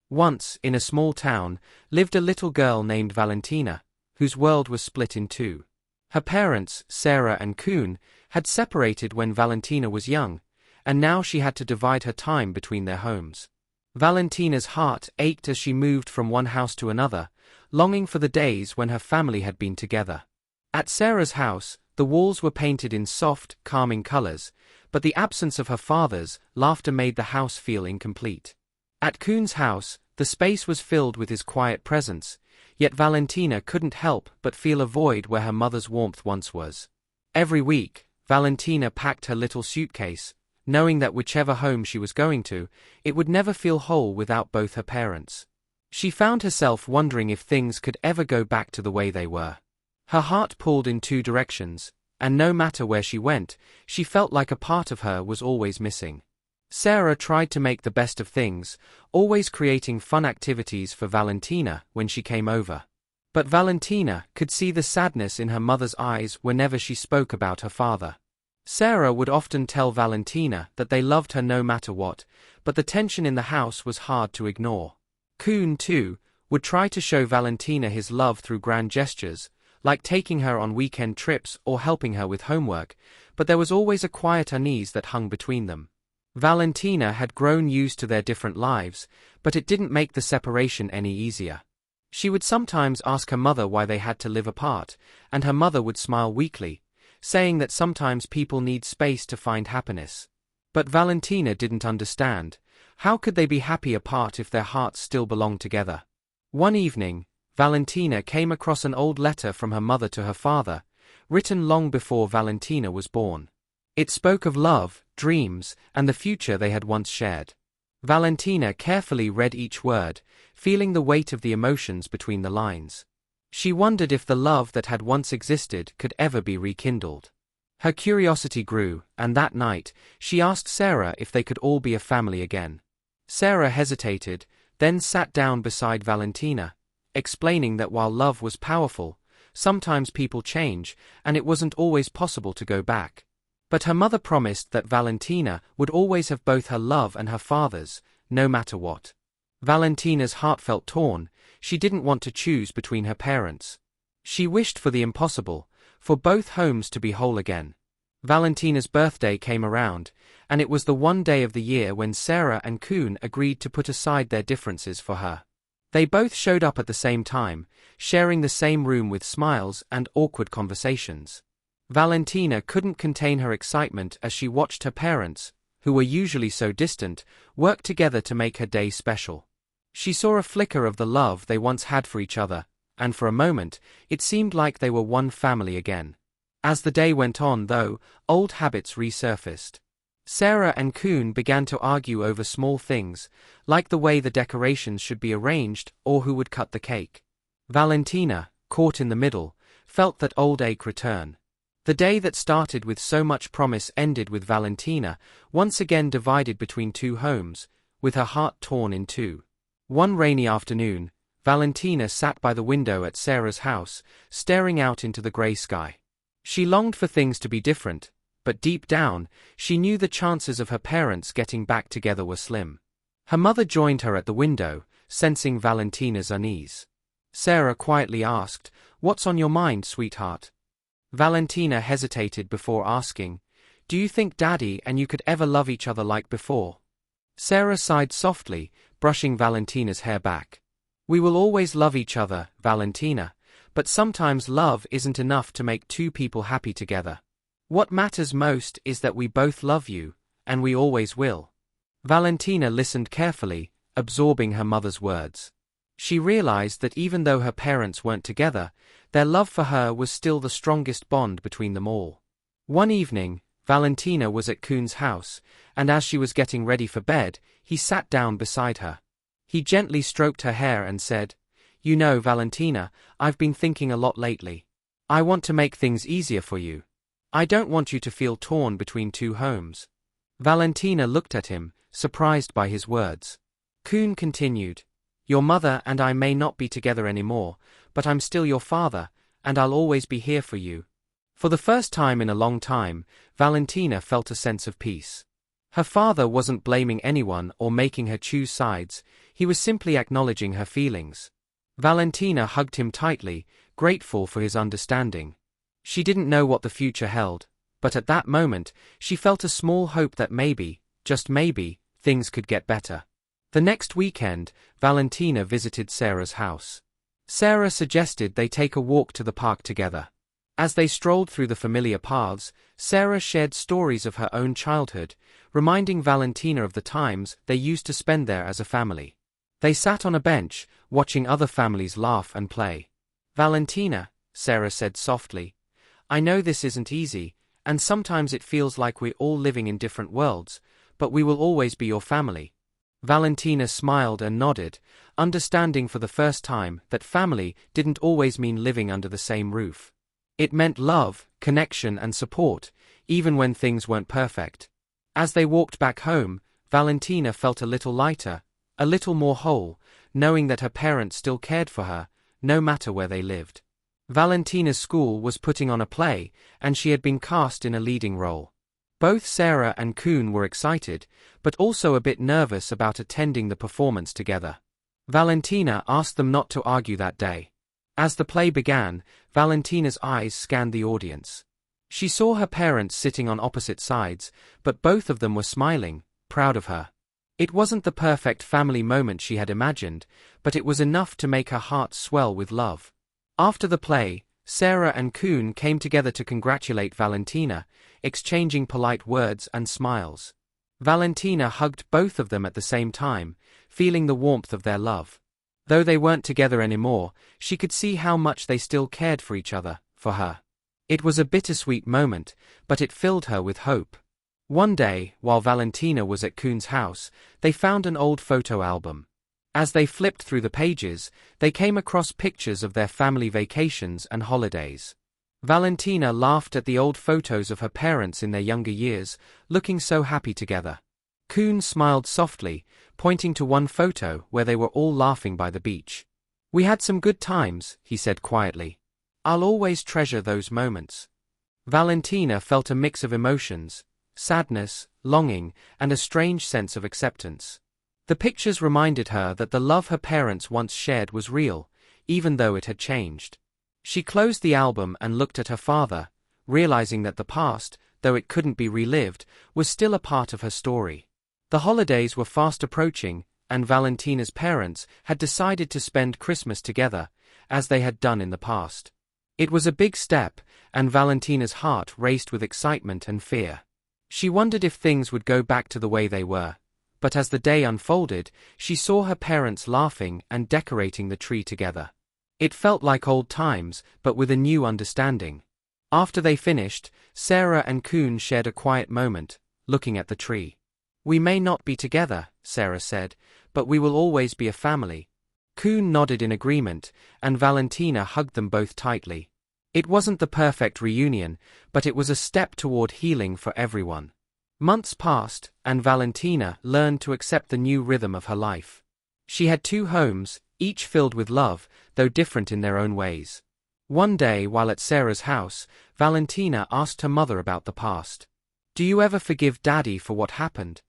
Once, in a small town, lived a little girl named Valentina, whose world was split in two. Her parents, Sarah and Kuhn, had separated when Valentina was young, and now she had to divide her time between their homes. Valentina's heart ached as she moved from one house to another, longing for the days when her family had been together. At Sarah's house, the walls were painted in soft, calming colors, but the absence of her father's laughter made the house feel incomplete. At Kuhn's house, the space was filled with his quiet presence, yet Valentina couldn't help but feel a void where her mother's warmth once was. Every week, Valentina packed her little suitcase, knowing that whichever home she was going to, it would never feel whole without both her parents. She found herself wondering if things could ever go back to the way they were. Her heart pulled in two directions, and no matter where she went, she felt like a part of her was always missing. Sarah tried to make the best of things, always creating fun activities for Valentina when she came over. But Valentina could see the sadness in her mother's eyes whenever she spoke about her father. Sarah would often tell Valentina that they loved her no matter what, but the tension in the house was hard to ignore. Kuhn, too, would try to show Valentina his love through grand gestures, like taking her on weekend trips or helping her with homework, but there was always a quiet unease that hung between them. Valentina had grown used to their different lives, but it didn't make the separation any easier. She would sometimes ask her mother why they had to live apart, and her mother would smile weakly, saying that sometimes people need space to find happiness. But Valentina didn't understand. How could they be happy apart if their hearts still belonged together? One evening, Valentina came across an old letter from her mother to her father, written long before Valentina was born. It spoke of love, dreams, and the future they had once shared. Valentina carefully read each word, feeling the weight of the emotions between the lines. She wondered if the love that had once existed could ever be rekindled. Her curiosity grew, and that night, she asked Sarah if they could all be a family again. Sarah hesitated, then sat down beside Valentina, explaining that while love was powerful, sometimes people change, and it wasn't always possible to go back. But her mother promised that Valentina would always have both her love and her father's, no matter what. Valentina's heart felt torn. She didn't want to choose between her parents. She wished for the impossible, for both homes to be whole again. Valentina's birthday came around, and it was the one day of the year when Sarah and Kuhn agreed to put aside their differences for her. They both showed up at the same time, sharing the same room with smiles and awkward conversations. Valentina couldn't contain her excitement as she watched her parents, who were usually so distant, work together to make her day special. She saw a flicker of the love they once had for each other, and for a moment, it seemed like they were one family again. As the day went on, though, old habits resurfaced. Sarah and Kuhn began to argue over small things, like the way the decorations should be arranged or who would cut the cake. Valentina, caught in the middle, felt that old ache return. The day that started with so much promise ended with Valentina, once again divided between two homes, with her heart torn in two. One rainy afternoon, Valentina sat by the window at Sarah's house, staring out into the grey sky. She longed for things to be different, but deep down, she knew the chances of her parents getting back together were slim. Her mother joined her at the window, sensing Valentina's unease. Sarah quietly asked, "What's on your mind, sweetheart?" Valentina hesitated before asking, "Do you think Daddy and you could ever love each other like before?" Sarah sighed softly, brushing Valentina's hair back. "We will always love each other, Valentina, but sometimes love isn't enough to make two people happy together. What matters most is that we both love you, and we always will." Valentina listened carefully, absorbing her mother's words. She realized that even though her parents weren't together, their love for her was still the strongest bond between them all. One evening, Valentina was at Kuhn's house, and as she was getting ready for bed, he sat down beside her. He gently stroked her hair and said, "You know, Valentina, I've been thinking a lot lately. I want to make things easier for you. I don't want you to feel torn between two homes." Valentina looked at him, surprised by his words. Kuhn continued, "Your mother and I may not be together anymore, but I'm still your father, and I'll always be here for you." For the first time in a long time, Valentina felt a sense of peace. Her father wasn't blaming anyone or making her choose sides. He was simply acknowledging her feelings. Valentina hugged him tightly, grateful for his understanding. She didn't know what the future held, but at that moment, she felt a small hope that maybe, just maybe, things could get better. The next weekend, Valentina visited Sarah's house. Sarah suggested they take a walk to the park together. As they strolled through the familiar paths, Sarah shared stories of her own childhood, reminding Valentina of the times they used to spend there as a family. They sat on a bench, watching other families laugh and play. "Valentina," Sarah said softly, "I know this isn't easy, and sometimes it feels like we're all living in different worlds, but we will always be your family." Valentina smiled and nodded, understanding for the first time that family didn't always mean living under the same roof. It meant love, connection and support, even when things weren't perfect. As they walked back home, Valentina felt a little lighter, a little more whole, knowing that her parents still cared for her, no matter where they lived. Valentina's school was putting on a play, and she had been cast in a leading role. Both Sarah and Koen were excited, but also a bit nervous about attending the performance together. Valentina asked them not to argue that day. As the play began, Valentina's eyes scanned the audience. She saw her parents sitting on opposite sides, but both of them were smiling, proud of her. It wasn't the perfect family moment she had imagined, but it was enough to make her heart swell with love. After the play, Sarah and Koen came together to congratulate Valentina, exchanging polite words and smiles. Valentina hugged both of them at the same time, feeling the warmth of their love. Though they weren't together anymore, she could see how much they still cared for each other, for her. It was a bittersweet moment, but it filled her with hope. One day, while Valentina was at Koen's house, they found an old photo album. As they flipped through the pages, they came across pictures of their family vacations and holidays. Valentina laughed at the old photos of her parents in their younger years, looking so happy together. Koen smiled softly, pointing to one photo where they were all laughing by the beach. "We had some good times," he said quietly. "I'll always treasure those moments." Valentina felt a mix of emotions, sadness, longing, and a strange sense of acceptance. The pictures reminded her that the love her parents once shared was real, even though it had changed. She closed the album and looked at her father, realizing that the past, though it couldn't be relived, was still a part of her story. The holidays were fast approaching, and Valentina's parents had decided to spend Christmas together, as they had done in the past. It was a big step, and Valentina's heart raced with excitement and fear. She wondered if things would go back to the way they were, but as the day unfolded, she saw her parents laughing and decorating the tree together. It felt like old times, but with a new understanding. After they finished, Sarah and Koen shared a quiet moment, looking at the tree. "We may not be together," Sarah said, "but we will always be a family." Koen nodded in agreement, and Valentina hugged them both tightly. It wasn't the perfect reunion, but it was a step toward healing for everyone. Months passed, and Valentina learned to accept the new rhythm of her life. She had two homes, each filled with love, though different in their own ways. One day, while at Sarah's house, Valentina asked her mother about the past. "Do you ever forgive Daddy for what happened?"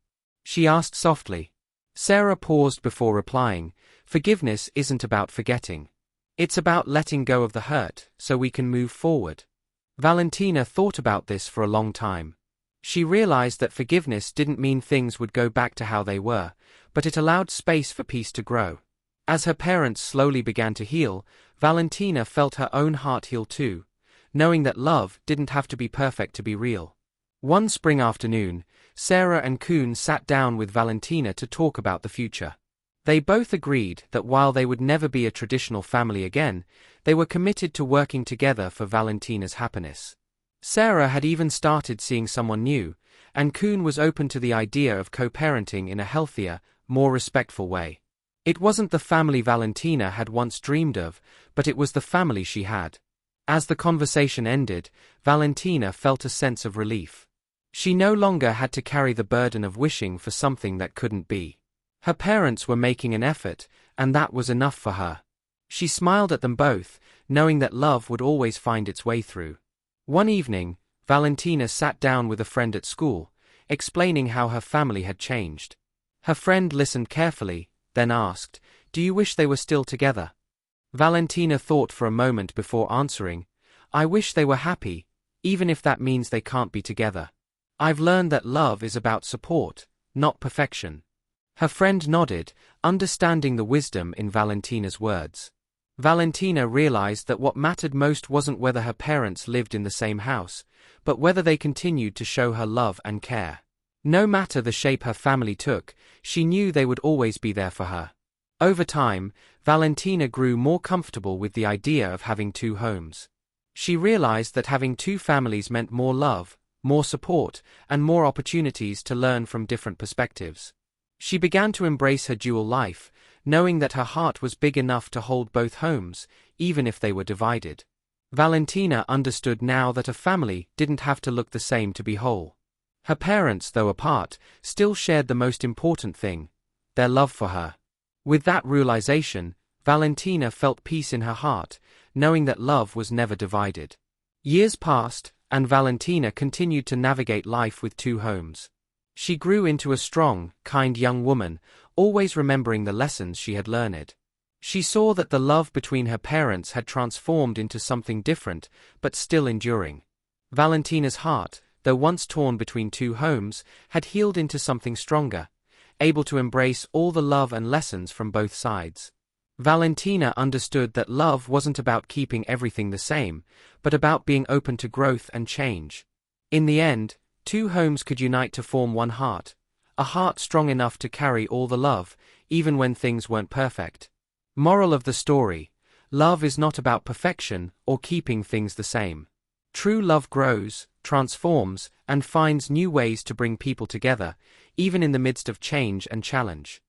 she asked softly. Sarah paused before replying, "Forgiveness isn't about forgetting. It's about letting go of the hurt, so we can move forward." Valentina thought about this for a long time. She realized that forgiveness didn't mean things would go back to how they were, but it allowed space for peace to grow. As her parents slowly began to heal, Valentina felt her own heart heal too, knowing that love didn't have to be perfect to be real. One spring afternoon, Sarah and Koen sat down with Valentina to talk about the future. They both agreed that while they would never be a traditional family again, they were committed to working together for Valentina's happiness. Sarah had even started seeing someone new, and Koen was open to the idea of co-parenting in a healthier, more respectful way. It wasn't the family Valentina had once dreamed of, but it was the family she had. As the conversation ended, Valentina felt a sense of relief. She no longer had to carry the burden of wishing for something that couldn't be. Her parents were making an effort, and that was enough for her. She smiled at them both, knowing that love would always find its way through. One evening, Valentina sat down with a friend at school, explaining how her family had changed. Her friend listened carefully, then asked, "Do you wish they were still together?" Valentina thought for a moment before answering, "I wish they were happy, even if that means they can't be together. I've learned that love is about support, not perfection." Her friend nodded, understanding the wisdom in Valentina's words. Valentina realized that what mattered most wasn't whether her parents lived in the same house, but whether they continued to show her love and care. No matter the shape her family took, she knew they would always be there for her. Over time, Valentina grew more comfortable with the idea of having two homes. She realized that having two families meant more love, more support, and more opportunities to learn from different perspectives. She began to embrace her dual life, knowing that her heart was big enough to hold both homes, even if they were divided. Valentina understood now that a family didn't have to look the same to be whole. Her parents, though apart, still shared the most important thing: their love for her. With that realization, Valentina felt peace in her heart, knowing that love was never divided. Years passed, and Valentina continued to navigate life with two homes. She grew into a strong, kind young woman, always remembering the lessons she had learned. She saw that the love between her parents had transformed into something different, but still enduring. Valentina's heart, though once torn between two homes, had healed into something stronger, able to embrace all the love and lessons from both sides. Valentina understood that love wasn't about keeping everything the same, but about being open to growth and change. In the end, two homes could unite to form one heart, a heart strong enough to carry all the love, even when things weren't perfect. Moral of the story: love is not about perfection or keeping things the same. True love grows, transforms, and finds new ways to bring people together, even in the midst of change and challenge.